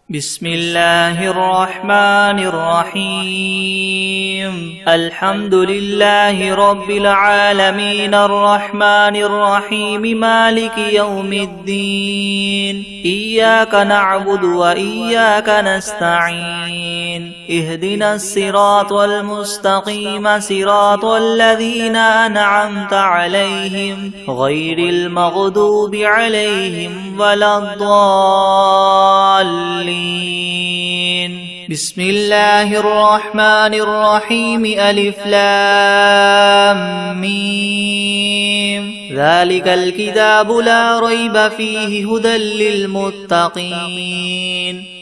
بسم الله الرحمن الرحيم الحمد لله رب العالمين الرحمن الرحيم مالك يوم الدين إياك نعبد وإياك نستعين اهدنا الصراط المستقيم صراط الذين أنعمت عليهم غير المغضوب عليهم ولا الضالين. بسم الله الرحمن الرحيم ألف لام ميم ذلك الكتاب لا ريب فيه هدى للمتقين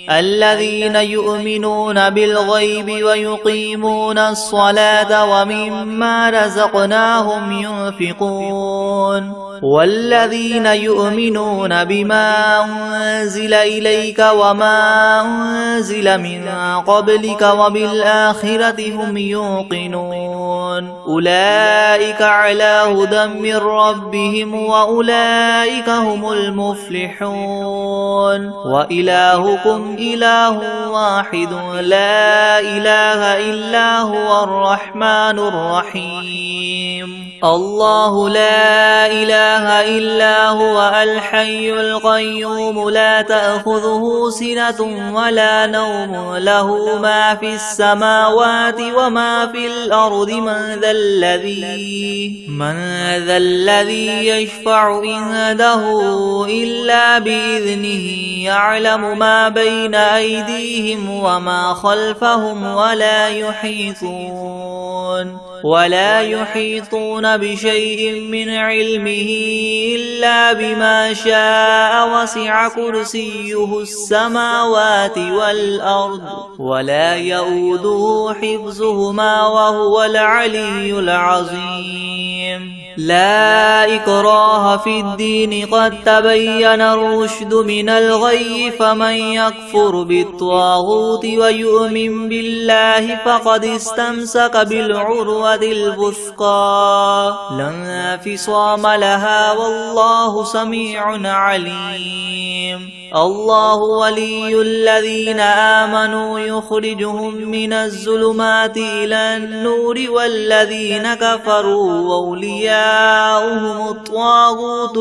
الذين يؤمنون بالغيب ويقيمون الصلاة ومما رزقناهم ينفقون والذين يؤمنون بما أنزل إليك وما أنزل من قبلك وبالآخرة هم يوقنون أولئك على هدى من ربهم وأولئك هم المفلحون وإلهكم إله واحد لا إله إلا هو الرحمن الرحيم الله لا إله إلا هو الحي القيوم لا تأخذه سنة ولا نوم له ما في السماوات وما في الأرض من ذا الذي يشفع عنده إلا بإذنه يعلم ما بين أيديهم وما خلفهم ولا يحيطون بشيء من علمه إلا بما شاء وسع كرسيه السماوات والأرض ولا يؤوده حفظهما وهو العلي العظيم لا إكراه في الدين قد تبين الرشد من الغي فمن يكفر بالطاغوت ويؤمن بالله فقد استمسك بالعروة الوثقى لا انفصام لها والله سميع عليم الله ولي الذين آمنوا يخرجهم من الظلمات إلى النور والذين كفروا أولياؤهم الطاغوت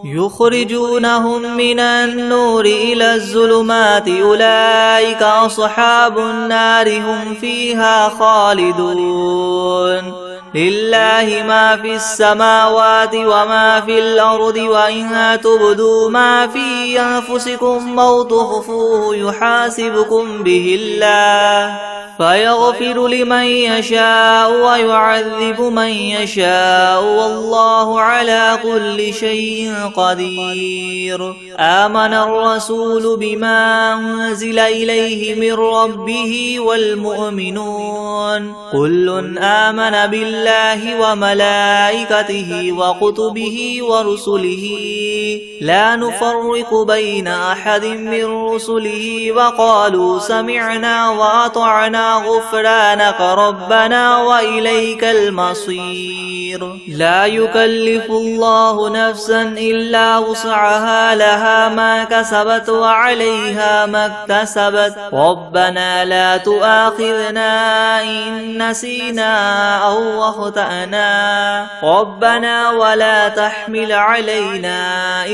يخرجونهم من النور إلى الظلمات أولئك أصحاب النار هم فيها خالدون لله ما في السماوات وما في الأرض وإن تبدوا ما في أنفسكم أو تخفوه يحاسبكم به الله فيغفر لمن يشاء ويعذب من يشاء والله على كل شيء قدير آمن الرسول بما أنزل إليه من ربه والمؤمنون كل آمن بالله وملائكته وكتبه ورسله لا نفرق بين أحد من رسله وقالوا سمعنا وأطعنا غفرانك ربنا وإليك المصير لا يكلف الله نفسا إلا وسعها لها ما كسبت وعليها ما اكتسبت ربنا لا تؤاخذنا إن نسينا أو أخطأنا ربنا ولا تحمل علينا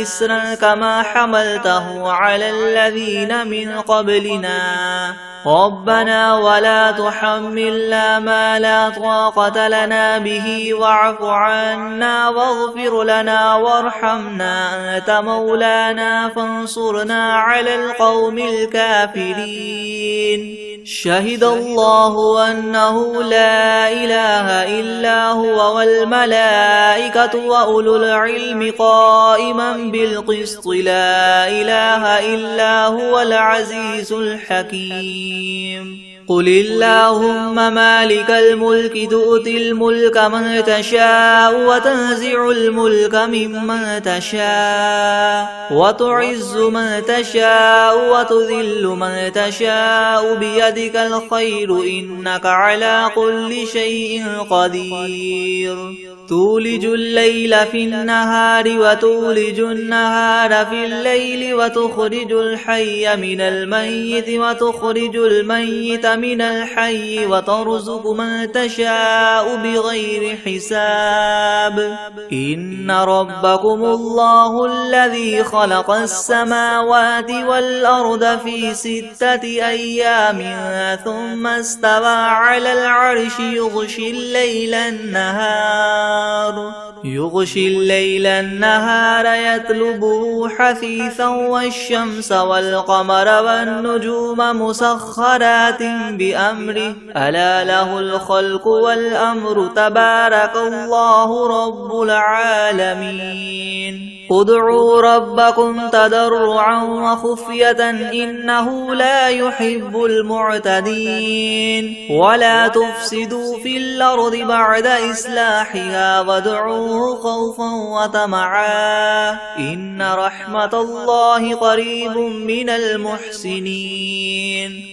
إسرا كما حملته على الذين من قبلنا ربنا ولا تحملنا ما لا طاقة لنا به واعف عنا واغفر لنا وارحمنا أنت مولانا فانصرنا على القوم الكافرين شهد الله أنه لا إله إلا هو والملائكة وأولو العلم قائما بالقسط لا إله إلا هو العزيز الحكيم قل اللهم مالك الملك تؤتي الملك من تشاء وتنزع الملك ممن تشاء وتعز من تشاء وتذل من تشاء بيدك الخير إنك على كل شيء قدير تولج الليل في النهار وتولج النهار في الليل وتخرج الحي من الميت وتخرج الميت من الحي وترزق من تشاء بغير حساب إن ربكم الله الذي خلق السماوات والأرض في 6 أيام ثم استوى على العرش يغشي الليل النهار يطلبه حثيثا والشمس والقمر والنجوم مسخرات بأمره ألا له الخلق والأمر تبارك الله رب العالمين ادعوا ربكم تضرعا وخفية إنه لا يحب المعتدين ولا تفسدوا في الأرض بعد إصلاحها وادعوه خوفا وطمعا إن رحمة الله قريب من المحسنين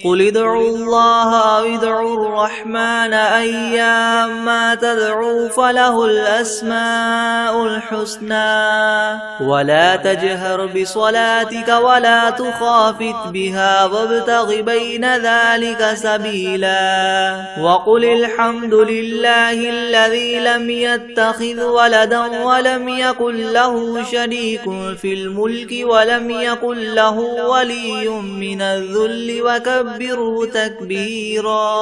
قل ادعوا الله أو ادعوا الرحمن أيما تدعوا فله الأسماء الحسنى ولا تجهر بصلاتك ولا تخافت بها وابتغ بين ذلك سبيلا وقل الحمد لله الذي لم يتخذ ولدا ولم يكن له شريك في الملك ولم يكن له ولي من الذل وكبره تكبيرا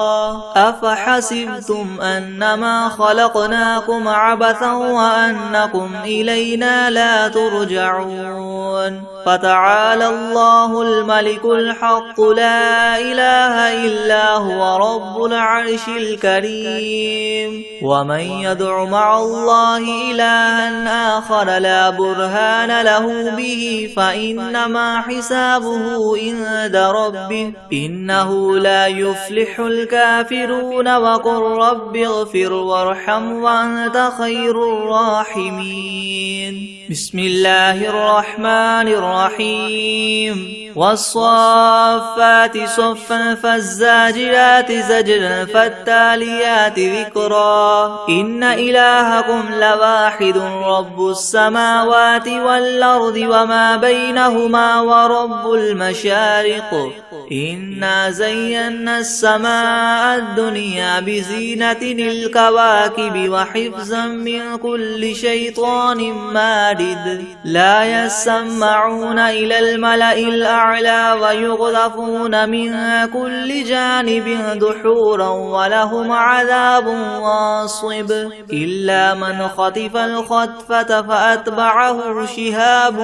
أفحسبتم أنما خلقناكم عبثا وأنكم إلينا لا ترجعون فتعالى الله الملك الحق لا إله إلا هو رب العرش الكريم ومن يدع مع الله إلها آخر لا برهان له به فإنما حسابه عند ربه إنه لا يفلح الكافرون وقل رب اغفر وارحم وأنت خير الراحمين بسم الله الرحمن الرحيم والصافات صفا فالزاجرات زجرا فالتاليات ذكرا إن إلهكم لواحد رب السماوات والأرض وما بينهما ورب المشارق إنا زينا السماء الدنيا بزينة الكواكب وحفظا من كل شيطان مارد لا يسمعون إلى الملأ الأعلى ويغذفون من كل جانب دحورا ولهم عذاب واصب إلا من خطف الخطفة فأتبعه شهاب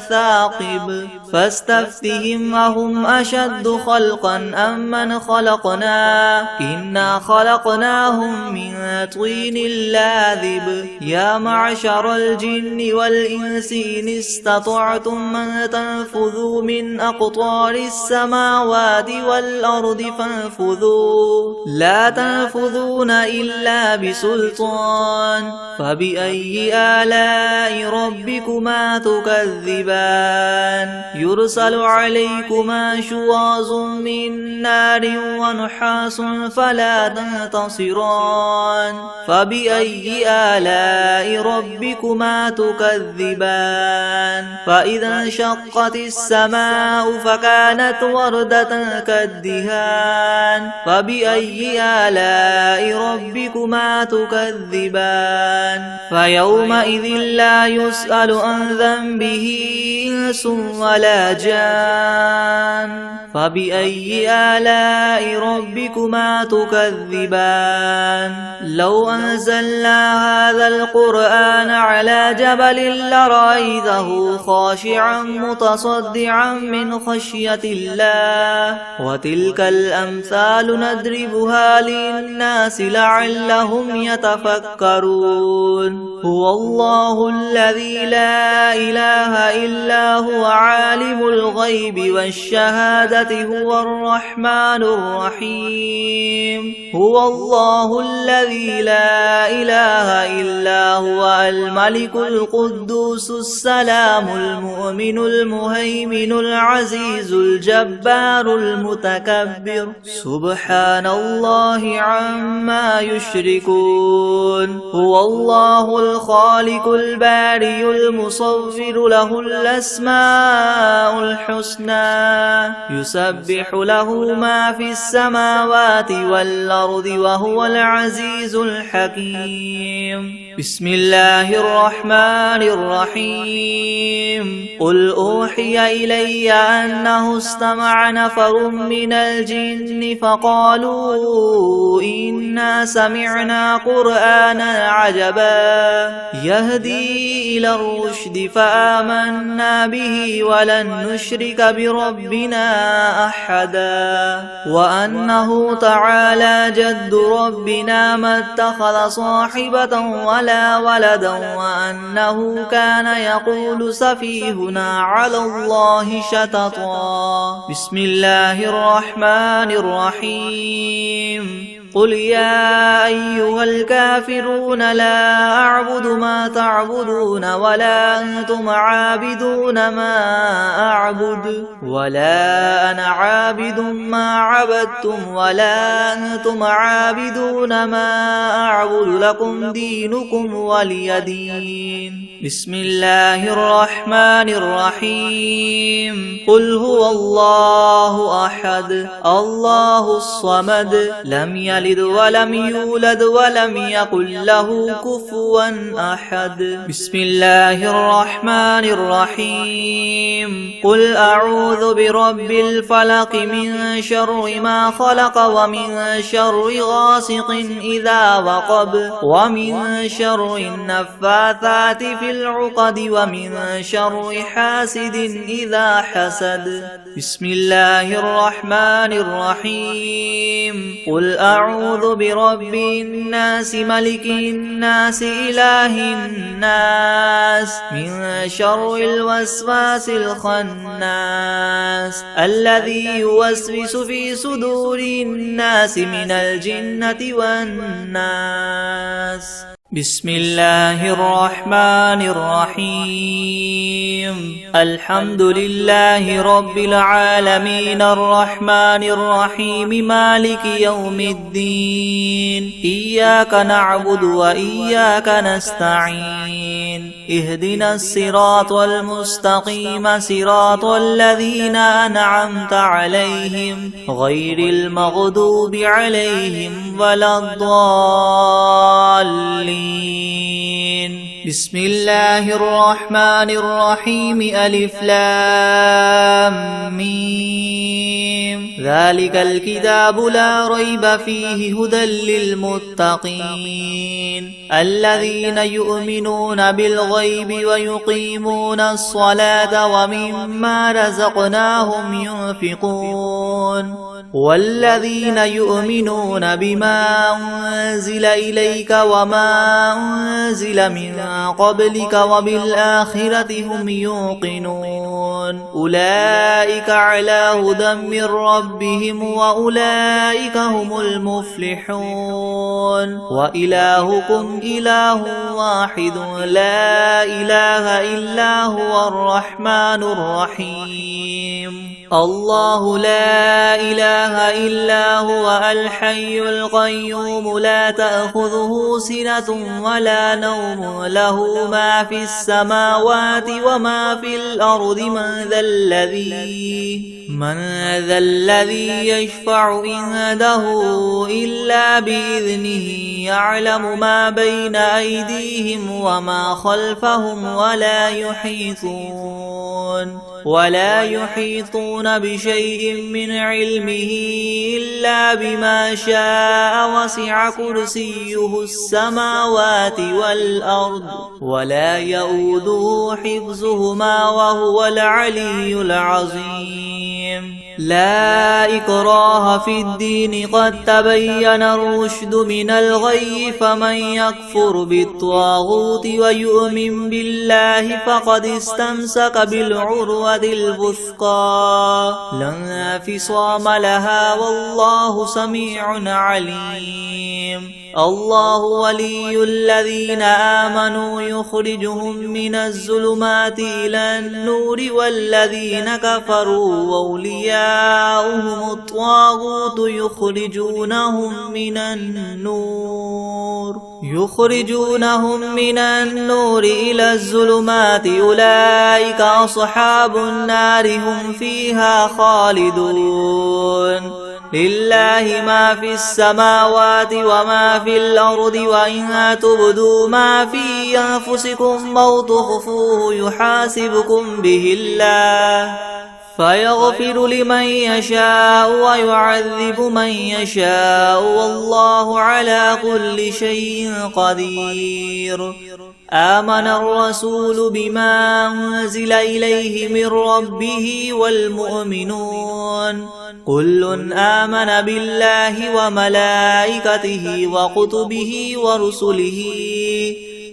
ثاقب فاستفتهم أهم أشد خلقا أم من خلقنا إنا خلقناهم من طين لاذب يا معشر الجن والإنس إن استطعتم أن تنفذوا من أقطار السماوات والأرض فانفذوا لا تنفذون إلا بسلطان فبأي آلاء ربكما تكذبان يرسل عليكما شواظ من نار ونحاس فلا تنتصران فبأي آلاء ربكما تكذبان فإذا انشقت السماء فكانت وردة كالدهان فبأي آلاء ربكما تكذبان فيومئذ لا يسأل عن ذنبه إنس ولا جان فبأي آلاء ربكما تكذبان لو أنزلنا هذا القرآن على جبل لرأيته خاشعا متصدعا من خشية الله وتلك الأمثال نضربها للناس لعلهم يتفكرون هو الله الذي لا إله إلا هو عالم عالم الغيب والشهادة هو الرحمن الرحيم هو الله الذي لا إله إلا هو الملك القدوس السلام المؤمن المهيمن العزيز الجبار المتكبر سبحان الله عما يشركون هو الله الخالق البارئ المصور له الأسماء الحسنى يسبح له ما في السماوات والأرض وهو العزيز الحكيم بسم الله الرحمن الرحيم قل أوحي إلي أنه استمع نفر من الجن فقالوا إنا سمعنا قرآنا عجبا يهدي إلى الرشد فآمنا به ولن نشرك بربنا أحدا وأنه تعالى جد ربنا ما اتخذ صاحبة ولا ولدا وأنه كان يقول سفيهنا على الله شططا بسم الله الرحمن الرحيم قل يا أيها الكافرون لا أعبد ما تعبدون ولا أنتم عابدون ما أعبد ولا أنا عابد ما عبدتم ولا أنتم عابدون ما أعبد لكم دينكم ولي دين بسم الله الرحمن الرحيم قل هو الله أحد الله الصمد لم يلد ولم يولد ولم يكن له كفوا أحد بسم الله الرحمن الرحيم قل أعوذ برب الفلق من شر ما خلق ومن شر غاسق إذا وقب ومن شر النفاثات في العقد ومن شر حاسد إذا حسد بسم الله الرحمن الرحيم قل أعوذ برب الناس ملك الناس إله الناس من شر الوسواس الخناس الذي يوسوس في صدور الناس من الجنة والناس بسم الله الرحمن الرحيم الحمد لله رب العالمين الرحمن الرحيم مالك يوم الدين إياك نعبد وإياك نستعين اهدنا الصراط المستقيم صراط الذين أنعمت عليهم غير المغضوب عليهم ولا الضالين بسم الله الرحمن الرحيم ألف لام ميم ذلك الكتاب لا ريب فيه هدى للمتقين الذين يؤمنون بالغيب ويقيمون الصلاة ومما رزقناهم ينفقون والذين يؤمنون بما أنزل إليك وما أنزل من قبلك وبالآخرة هم يوقنون أولئك على هدى من ربهم وأولئك هم المفلحون وإلهكم إله واحد لا إله إلا هو الرحمن الرحيم الله لا إله إلا هو الحي القيوم لا تأخذه سنة ولا نوم له ما في السماوات وما في الأرض من ذا الذي يشفع عنده إلا بإذنه يعلم ما بين أيديهم وما خلفهم ولا يحيطون بشيء من علمه إلا بما شاء وسع كرسيه السماوات والأرض ولا يؤوده حفظهما وهو العلي العظيم لا إكراه في الدين قد تبين الرشد من الغي فمن يكفر بالطاغوت ويؤمن بالله فقد استمسك بالعروة الوثقى لا انفصام لها والله سميع عليم. الله ولي الذين آمنوا يخرجهم من الظلمات إلى النور والذين كفروا أولياؤهم الطاغوت يخرجونهم من النور إلى الظلمات أولئك أصحاب النار هم فيها خالدون. لله ما في السماوات وما في الأرض وإن تبدوا ما في أنفسكم أو تخفوه يحاسبكم به الله فيغفر لمن يشاء ويعذب من يشاء والله على كل شيء قدير. آمن الرسول بما أنزل إليه من ربه والمؤمنون كل آمن بالله وملائكته وكتبه ورسله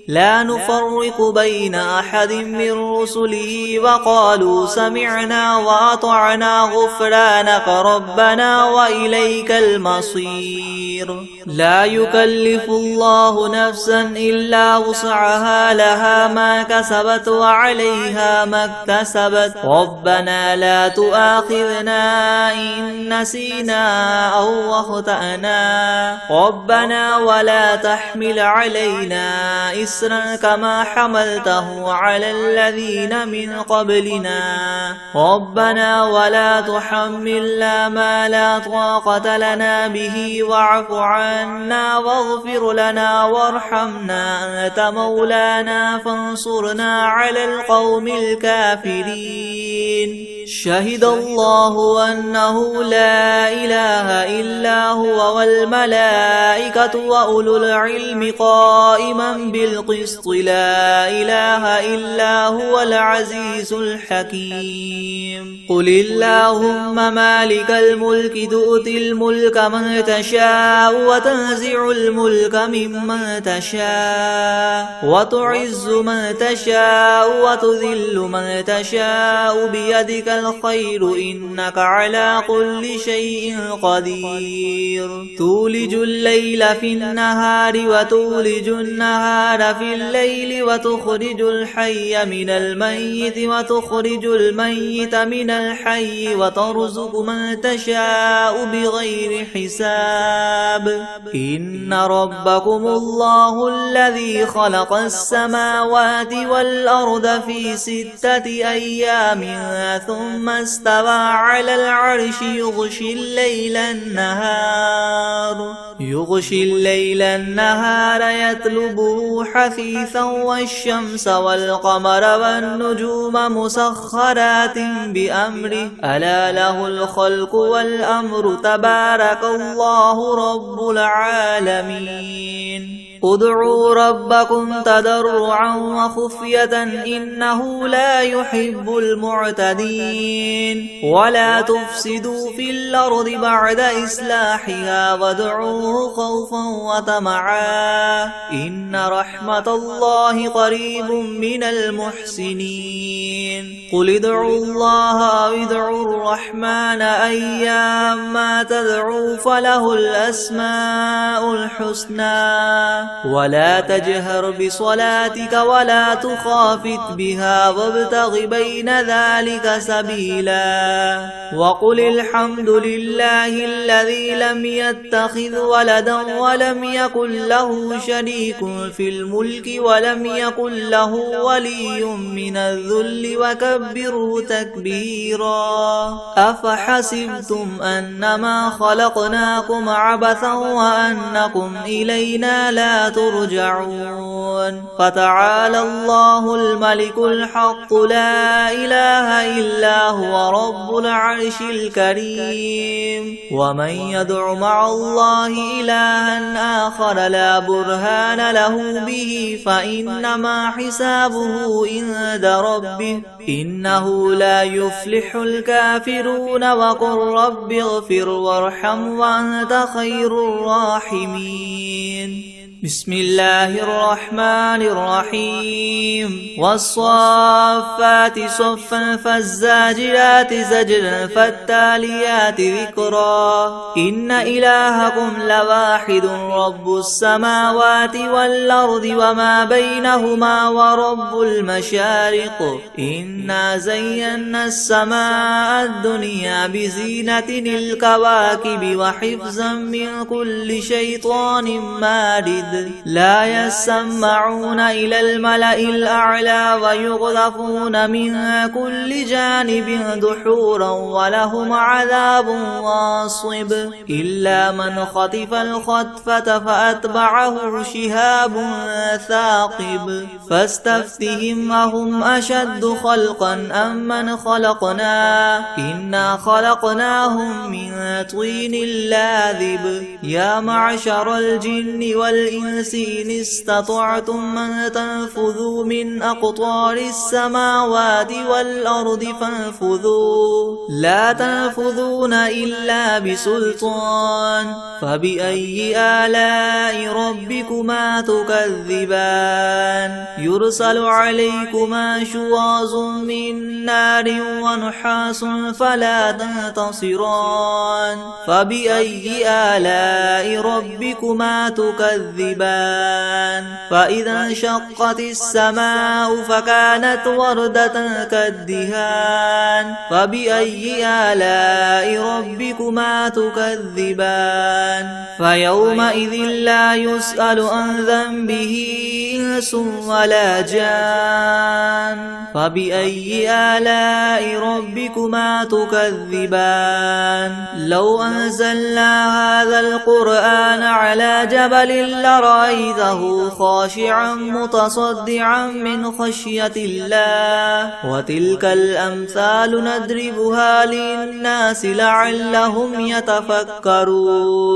لا نفرق بين أحد من رسله وقالوا سمعنا وأطعنا غفرانك ربنا وإليك المصير. لا يكلف الله نفسا إلا وسعها لها ما كسبت وعليها ما اكتسبت ربنا لا تؤاخذنا إن نسينا أو أخطأنا ربنا ولا تحمل علينا إسرا كما حملته على الذين من قبلنا ربنا ولا تحملنا ما لا طاقة لنا به واعف عنا واغفر لنا وارحمنا أنت مولانا فانصرنا على القوم الكافرين. شهد الله أنه لا إله إلا هو والملائكة وأولو العلم قائما بالقسط لا إله إلا هو العزيز الحكيم. قل اللهم مالك الملك تؤتي الملك من تشاء وتنزع الملك ممن تشاء وتعز من تشاء وتذل من تشاء بيدك الخير إنك على كل شيء قدير. تولج الليل في النهار وتولج النهار في الليل وتخرج الحي من الميت وتخرج الميت من الحي وترزق من تشاء بغير حساب. إن ربكم الله الذي خلق السماوات والأرض في 6 أيام ثم استوى على العرش يغشي الليل النهار يطلبه حثيثا والشمس والقمر والنجوم مسخرات بأمره ألا له الخلق والأمر تبارك الله رب العالمين. ادعوا ربكم تضرعا وخفية إنه لا يحب المعتدين. ولا تفسدوا في الأرض بعد إصلاحها وادعوه خوفا وطمعا إن رحمة الله قريب من المحسنين. قل ادعوا الله أو ادعوا الرحمن أيما تدعوا فله الأسماء الحسنى ولا تجهر بصلاتك ولا تخافت بها وابتغ بين ذلك سبيلا. وقل الحمد لله الذي لم يتخذ ولدا ولم يكن له شريك في الملك ولم يكن له ولي من الذل وكبره تكبيرا. أفحسبتم أنما خلقناكم عبثا وأنكم إلينا لا لا ترجعون فتعالى الله الملك الحق لا إله إلا هو رب العرش الكريم ومن يدع مع الله إلها آخر لا برهان له به فإنما حسابه عند ربه إنه لا يفلح الكافرون وقل رب اغفر وارحم وأنت خير الراحمين بسم الله الرحمن الرحيم والصافات صفا فالزاجرات زجرا فالتاليات ذكرا إن إلهكم لواحد رب السماوات والأرض وما بينهما ورب المشارق إنا زينا السماء الدنيا بزينة الكواكب وحفظا من كل شيطان مارد لا يسمعون إلى الملأ الأعلى ويقذفون من كل جانب دحورا ولهم عذاب واصب إلا من خطف الخطفة فأتبعه شهاب ثاقب فاستفتهم أهم أشد خلقا أم من خلقنا إنا خلقناهم من طين لاذب يا معشر الجن والإنس إن استطعتم أن تنفذوا من أقطار السماوات والأرض فانفذوا لا تنفذون إلا بسلطان فبأي آلاء ربكما تكذبان يرسل عليكما شواظ من نار ونحاس فلا تنتصران فبأي آلاء ربكما تكذبان فإذا انشقت السماء فكانت وردة كالدهان فبأي آلاء ربكما تكذبان فيومئذ لا يسأل عن ذنبه إنس ولا جان فبأي آلاء ربكما تكذبان لو أنزلنا هذا القرآن على جبل لرأيته خاشعا متصدعا من خشية الله وتلك الأمثال نضربها للناس لعلهم يتفكرون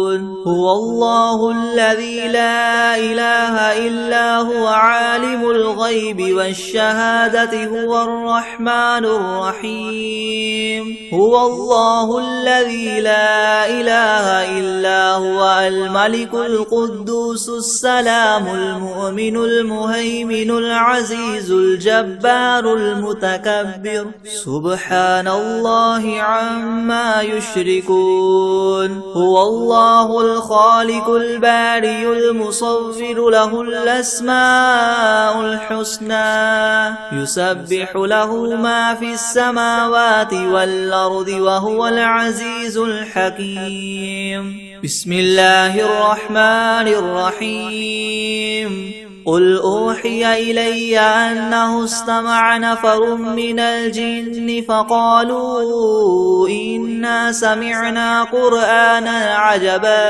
هو الله الذي لا إله إلا هو عالم الغيب والشهادة هو الرحمن الرحيم هو الله الذي لا إله إلا هو الملك القدوس السلام المؤمن المهيمن العزيز الجبار المتكبر سبحان الله عما يشركون هو الله الخالق البارئ المصور له الأسماء الحسنى يسبح له ما في السماوات والأرض وهو العزيز الحكيم بسم الله الرحمن الرحيم قل أوحي إلي أنه استمع نفر من الجن فقالوا إنا سمعنا قرآنا عجبا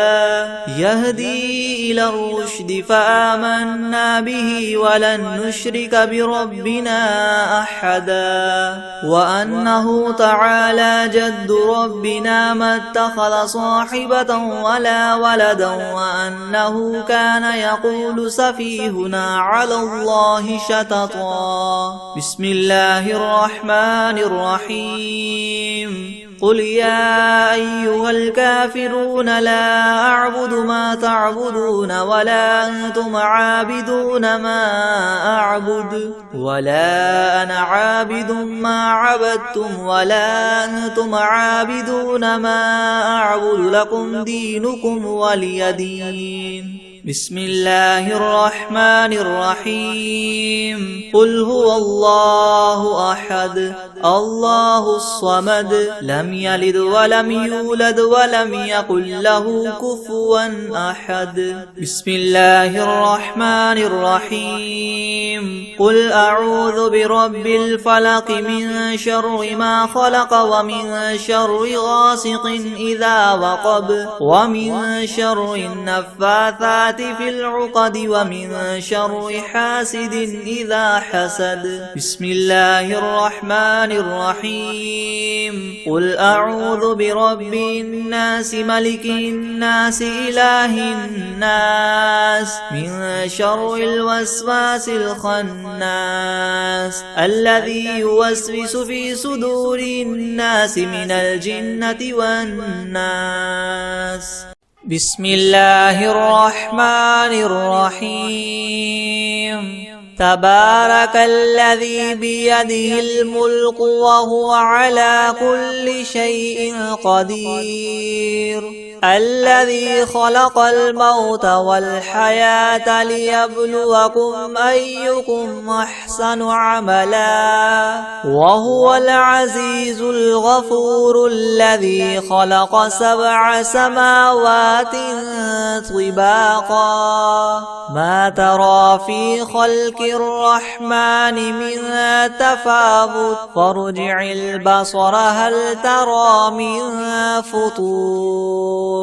يهدي إلى الرشد فآمنا به ولن نشرك بربنا أحدا وأنه تعالى جد ربنا ما اتخذ صاحبة ولا ولدا وأنه كان يقول سفيهنا على الله شططا بسم الله الرحمن الرحيم قل يا أيها الكافرون لا أعبد ما تعبدون ولا أنتم عابدون ما أعبد ولا أنا عابد ما عبدتم ولا أنتم عابدون ما أعبد لكم دينكم ولي دين بسم الله الرحمن الرحيم قل هو الله أحد الله الصمد لم يلد ولم يولد ولم يكن له كفوا أحد بسم الله الرحمن الرحيم قل أعوذ برب الفلق من شر ما خلق ومن شر غاسق إذا وقب ومن شر النفاثات النفاثات في العقد ومن شر حاسد إذا حسد. بسم الله الرحمن الرحيم. قل أعوذ برب الناس ملك الناس إله الناس من شر الوسواس الخناس الذي يوسوس في صدور الناس من الجنة والناس. بسم الله الرحمن الرحيم. تبارك الذي بيده الملك وهو على كل شيء قدير. الذي خلق الموت والحياة ليبلوكم أيكم أحسن عملا وهو العزيز الغفور. الذي خلق 7 سماوات طباقا ما ترى في خلق الرحمن من تفاوت فارجع البصر هل ترى من فطور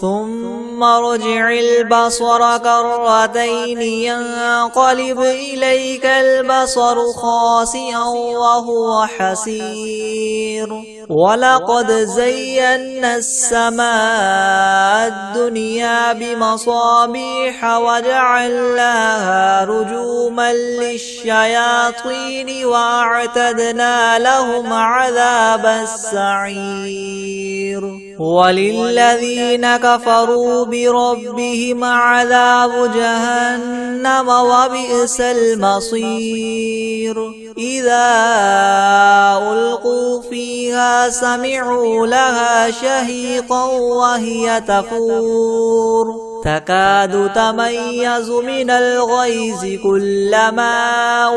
ثم ارجع البصر كرتين ينقلب إليك البصر خاسئا وهو حسير. ولقد زينا السماء الدنيا بمصابيح وجعلناها رجوما للشياطين وأعتدنا لهم عذاب السعير. وللذين كفروا بربهم عذاب جهنم وبئس المصير. إذا ألقوا فيها سمعوا لها شهيقا وهي تفور تكاد تميز من الغيظ كلما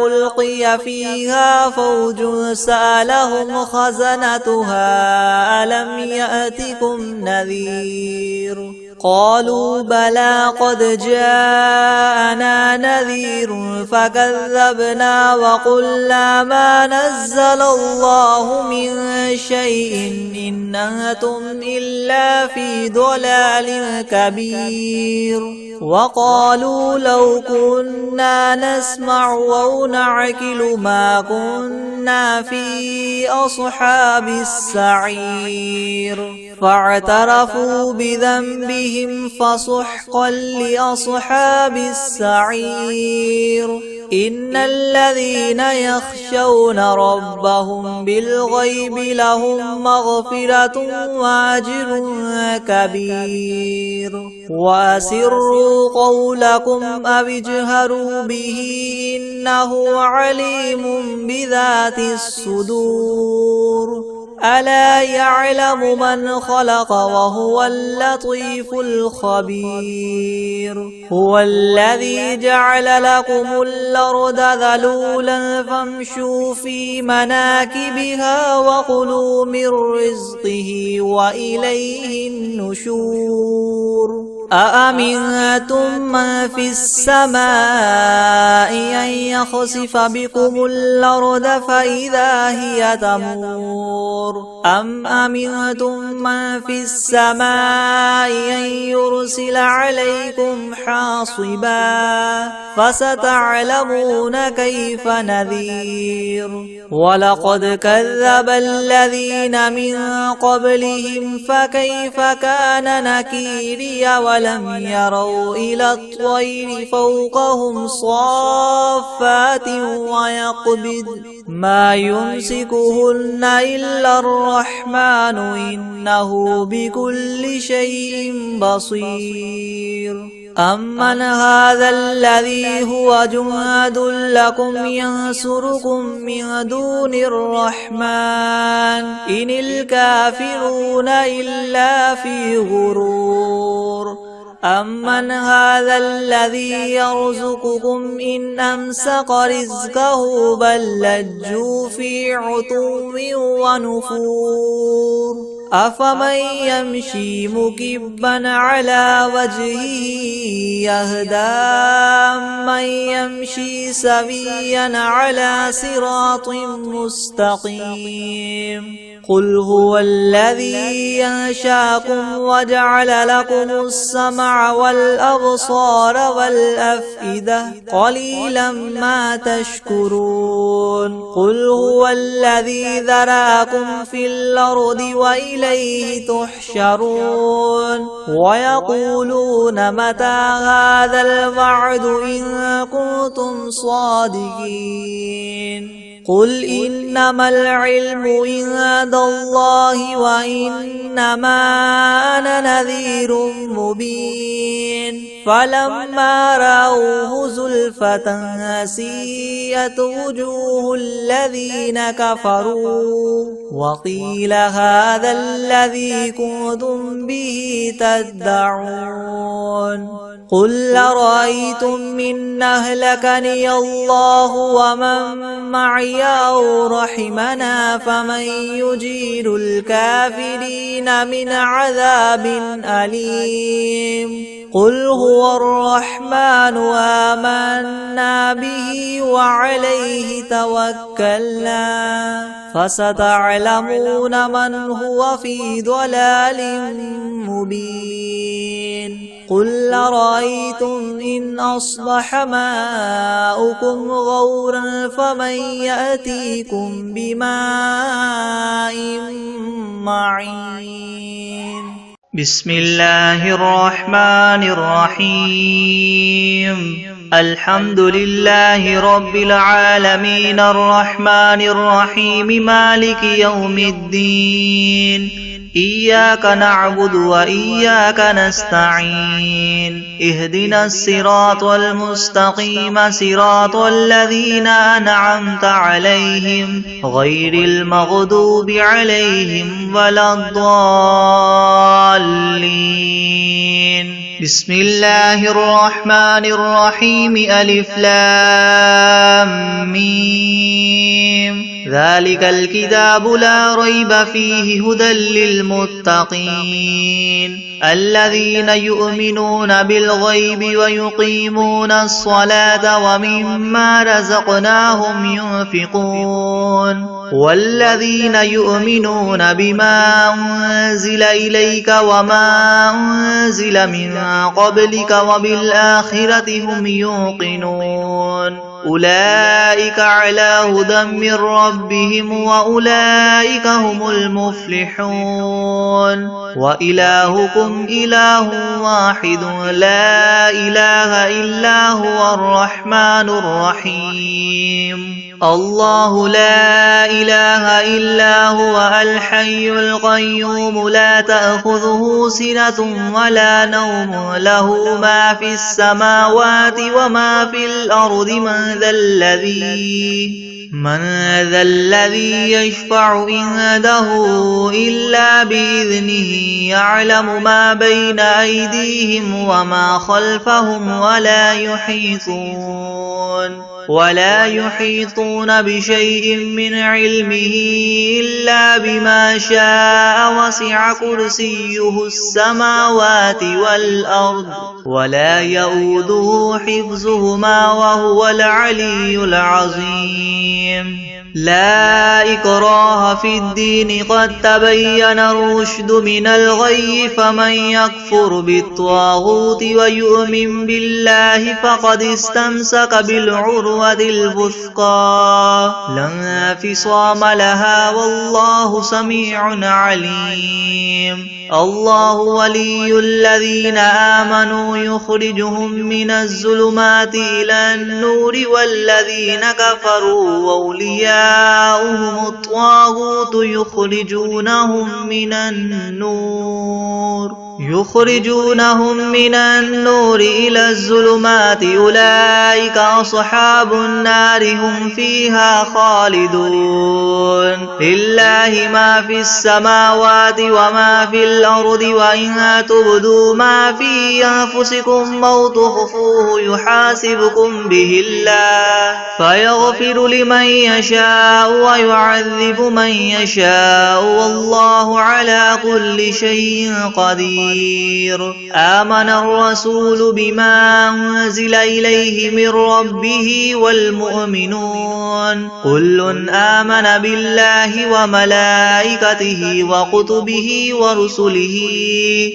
ألقي فيها فوج سألهم خزنتها ألم يأتكم نذير قالوا بلى قد جاءنا نذير فكذبنا وقلنا ما نزل الله من شيء إن أنتم إلا في ضلال كبير. وقالوا لو كنا نسمع أو نعقل ما كنا في أصحاب السعير. فاعترفوا بذنبهم فسحقا لأصحاب السعير. إن الذين يخشون ربهم بالغيب لهم مغفرة وأجر كبير. وأسروا قولكم أو اجهروا به إنه عليم بذات الصدور. ألا يعلم من خلق وهو اللطيف الخبير. هو الذي جعل لكم الأرض ذلولا فامشوا في مناكبها وكلوا من رزقه وإليه النشور. أأمنتم من في السماء أن يخسف بكم الأرض فإذا هي تمور أم أمنتم من في السماء أن يرسل عليكم حاصبا فستعلمون كيف نذير. ولقد كذب الذين من قبلهم فكيف كان نكيري. ولم يروا إلى الطير فوقهم صافات ويقبض ما يمسكهن إلا الرحمن إنه بكل شيء بصير. أمن هذا الذي هو جند لكم ينصركم من دون الرحمن إن الكافرون إلا في غرور. أمن هذا الذي يرزقكم إن أمسك رزقه بل لجوا في عتو ونفور. أفمن يمشي مكبا على وجهه يهدى من يمشي سويا على صراط مستقيم قل هو الذي ينشاكم وجعل لكم السمع والأبصار والأفئدة قليلا ما تشكرون قل هو الذي ذراكم في الأرض وإليه تحشرون ويقولون متى هذا الوعد إن كنتم صادقين قل إنما العلم عند الله وإنما أنا نذير مبين فلما رأوه زلفة سيئت وجوه الذين كفروا وقيل هذا الذي كنتم به تدعون قل أرأيتم إن أهلكني الله ومن معي أو رحمنا فمن يجير الكافرين من عذاب أليم قل هو الرحمن آمنا به وعليه توكلنا فستعلمون من هو في ضلال مبين قل أرأيتم إن أصبح ماؤكم غورا فمن يأتيكم بماء معين بسم الله الرحمن الرحيم الحمد لله رب العالمين الرحمن الرحيم مالك يوم الدين إياك نعبد وإياك نستعين اهدنا الصراط المستقيم صراط الذين أنعمت عليهم غير المغضوب عليهم ولا الضالين بسم الله الرحمن الرحيم ألف لام ميم ذلك الكتاب لا ريب فيه هدى للمتقين الذين يؤمنون بالغيب ويقيمون الصلاة ومما رزقناهم ينفقون والذين يؤمنون بما أنزل إليك وما أنزل من قبلك وبالآخرة هم يوقنون أولئك على هدى من ربهم وأولئك هم المفلحون وإلهكم إله واحد لا إله إلا هو الرحمن الرحيم الله لا إله إلا هو الحي القيوم لا تأخذه سنة ولا نوم له ما في السماوات وما في الأرض من ذا الذي يشفع عنده إلا بإذنه يعلم ما بين أيديهم وما خلفهم ولا يحيطون بشيء من علمه إلا بما شاء وسع كرسيه السماوات والأرض ولا يؤوده حفظهما وهو العلي العظيم لا إكراه في الدين قد تبين الرشد من الغي فمن يكفر بالطاغوت ويؤمن بالله فقد استمسك بالعروة الوثقى لا انفصام لها والله سميع عليم الله ولي الذين آمنوا يخرجهم من الظلمات إلى النور والذين كفروا أولياؤهم الطاغوت يخرجونهم من النور يخرجونهم من النور إلى الظلمات أولئك أصحاب النار هم فيها خالدون لله ما في السماوات وما في الأرض وإن تبدوا ما في أنفسكم أو تخفوه يحاسبكم به الله فيغفر لمن يشاء ويعذب من يشاء والله على كل شيء قدير آمن الرسول بما أنزل إليه من ربه والمؤمنون كل آمن بالله وملائكته وكتبه ورسله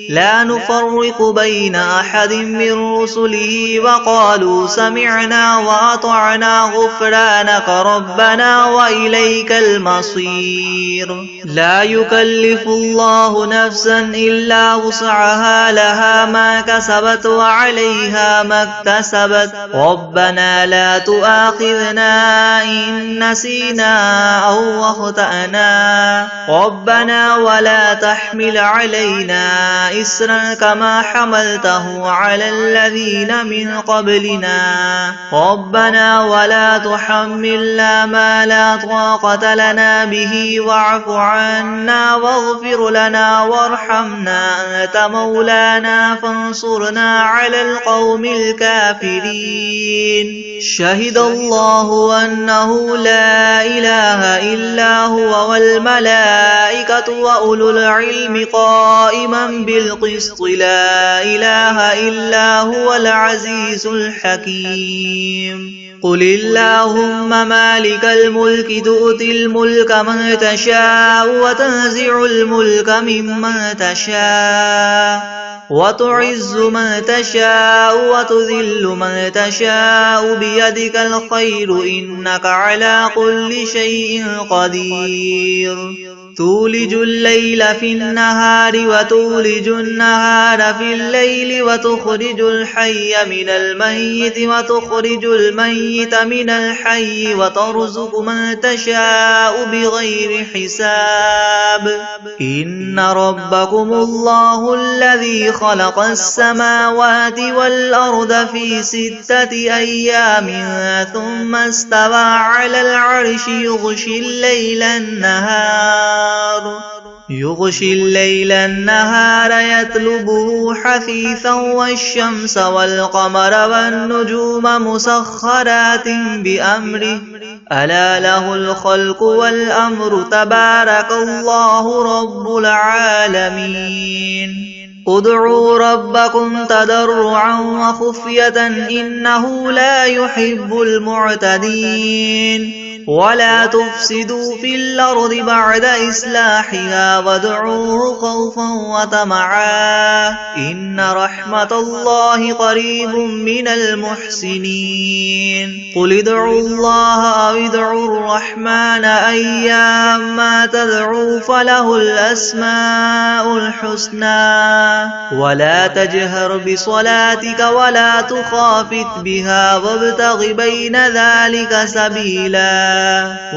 لا نفرق بين أحد من رسله وقالوا سمعنا وأطعنا غفرانك ربنا وإليك المصير لا يكلف الله نفسا إلا وسعها لها ما كسبت وعليها ما اكتسبت ربنا لا تؤاخذنا إن نسينا أو أخطأنا ربنا ولا تحمل علينا إسرا كما حملته على الذين من قبلنا ربنا ولا تحملنا ما لا طاقة لنا به واعف عنا واغفر لنا وارحمنا أنت مولانا فانصرنا على القوم الكافرين شهد الله أنه لا إله إلا هو والملائكة وأولو العلم قائما بالقسط لا إله إلا هو العزيز الحكيم قل اللهم مالك الملك تؤتي الملك من تشاء وتنزع الملك ممن تشاء وتعز من تشاء وتذل من تشاء بيدك الخير إنك على كل شيء قدير تولج الليل في النهار وتولج النهار في الليل وتخرج الحي من الميت وتخرج الميت من الحي وترزق من تشاء بغير حساب إن ربكم الله الذي خلق السماوات والأرض في 6 أيام ثم استوى على العرش يغشي الليل النهار يطلبه حثيثا والشمس والقمر والنجوم مسخرات بأمره ألا له الخلق والأمر تبارك الله رب العالمين ادعوا ربكم تضرعا وخفية إنه لا يحب المعتدين ولا تفسدوا في الأرض بعد إصلاحها وادعوه خوفا وطمعا إن رحمة الله قريب من المحسنين قل ادعوا الله أو ادعوا الرحمن أيما تدعوا فله الأسماء الحسنى ولا تجهر بصلاتك ولا تخافت بها وابتغ بين ذلك سبيلا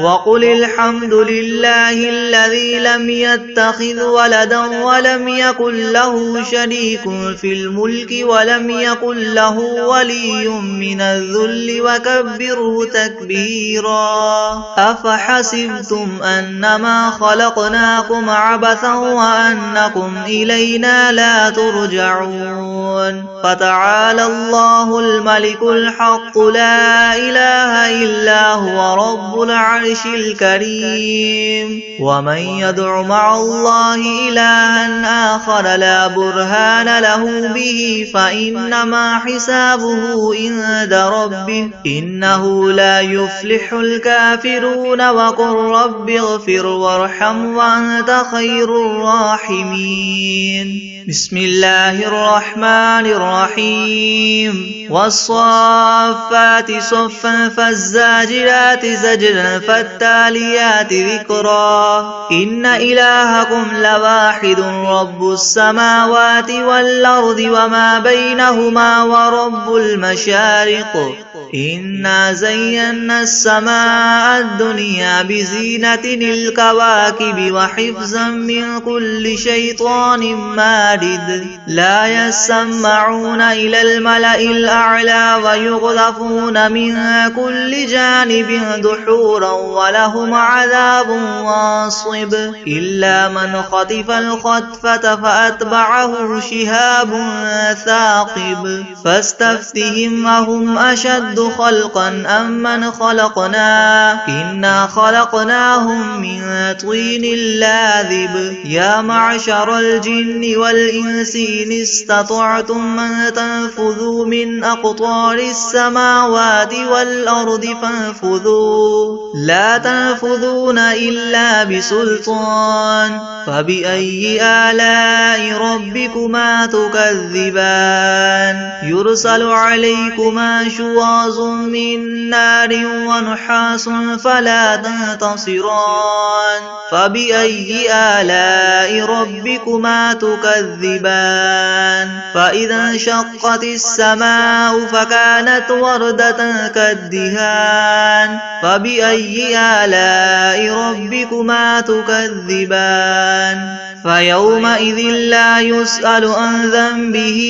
وقل الحمد لله الذي لم يتخذ ولدا ولم يكن له شريك في الملك ولم يكن له ولي من الذل وكبره تكبيرا أفحسبتم أنما خلقناكم عبثا وأنكم إلينا لا ترجعون فتعالى الله الملك الحق لا إله إلا هو رب العرش الكريم ومن يدع مع الله إلها آخر لا برهان له به فإنما حسابه عند ربه إنه لا يفلح الكافرون وقل رب اغفر وارحم وأنت خير الراحمين بسم الله الرحمن الرحيم والصافات صفا فالزاجرات زجرا فالتاليات ذكرا إن إلهكم لواحد رب السماوات والأرض وما بينهما ورب المشارق إنا زينا السماء الدنيا بزينة الكواكب وحفظا من كل شيطان مارد لا يسمعون إلى الملأ الأعلى ويقذفون من كل جانب دحورا ولهم عذاب واصب إلا من خطف الخطفة فأتبعه شهاب ثاقب فاستفتهم أهم أشد خلقا أم من خلقنا إنا خلقناهم من طين لاذب يا معشر الجن والإنس إن استطعتم أن تنفذوا من أقطار السماوات والأرض فانفذوا لا تنفذون إلا بسلطان فبأي آلاء ربكما تكذبان يرسل عليكما شواظ من نار ونحاس فلا تنتصران فبأي آلاء ربكما تكذبان فإذا انشقت السماء فكانت وردة كالدهان فبأي آلاء ربكما تكذبان فيومئذ لا يسأل عن ذنبه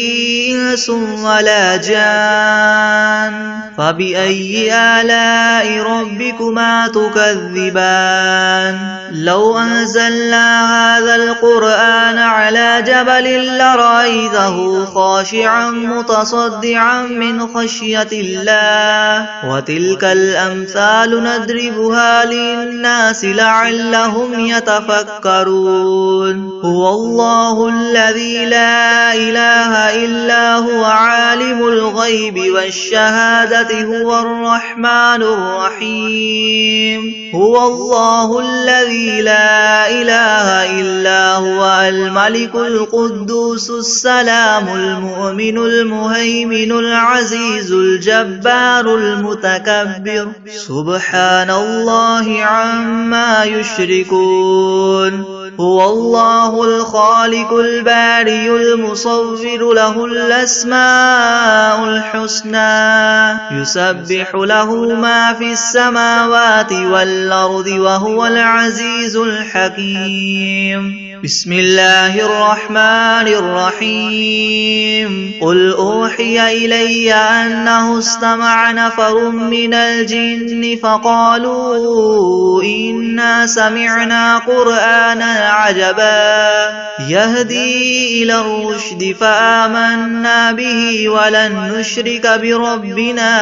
إنس ولا جان فبأي آلاء ربكما تكذبان لو أنزلنا هذا القرآن على جبل لرأيته خاشعا متصدعا من خشية الله وتلك الأمثال نضربها للناس لعلهم يتفكرون هو الله الذي لا إله إلا هو عالم الغيب والشهادة هو الرحمن الرحيم هو الله الذي لا إله إلا هو الملك القدوس السلام المؤمن المهيمن العزيز الجبار المتكبر سبحان الله عما يشركون هو الله الخالق البارئ المصور له الأسماء الحسنى يسبح له ما في السماوات والأرض وهو العزيز الحكيم بسم الله الرحمن الرحيم قل أوحي إلي أنه استمع نفر من الجن فقالوا إنا سمعنا قرآنا عجبا يهدي إلى الرشد فآمنا به ولن نشرك بربنا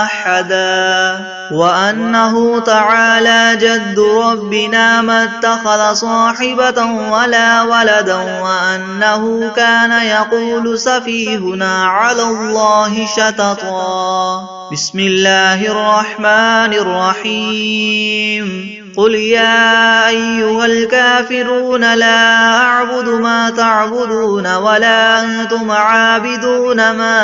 أحدا وأنه تعالى جد ربنا ما اتخذ صاحبة ولا ولدا وأنه كان يقول سفيهنا على الله شططا بسم الله الرحمن الرحيم قل يا أيها الكافرون لا أعبد ما تعبدون ولا أنتم عابدون ما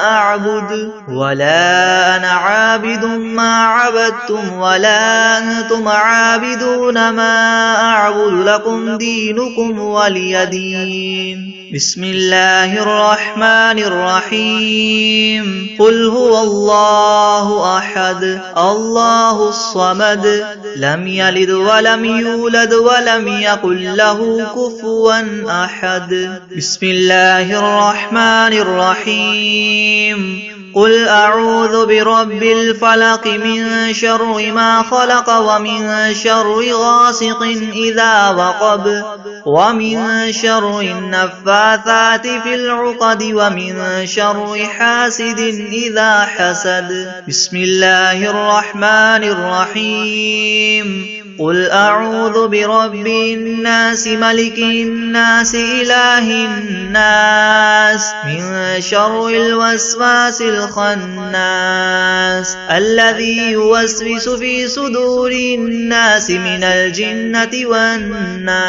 أعبد ولا أنا عابد ما عبدتم ولا أنتم عابدون ما أعبد لكم دينكم ولي دين بسم الله الرحمن الرحيم قل هو الله أحد الله الصمد لم يلد ولم يولد ولم يكن له كفوا أحد بسم الله الرحمن الرحيم قل أعوذ برب الفلق من شر ما خلق ومن شر غاسق إذا وقب ومن شر النفاثات في العقد ومن شر حاسد إذا حسد بسم الله الرحمن الرحيم قل أعوذ برب الناس ملك الناس إله الناس من شر الوسواس الخناس الذي يوسوس في صدور الناس من الجنة والناس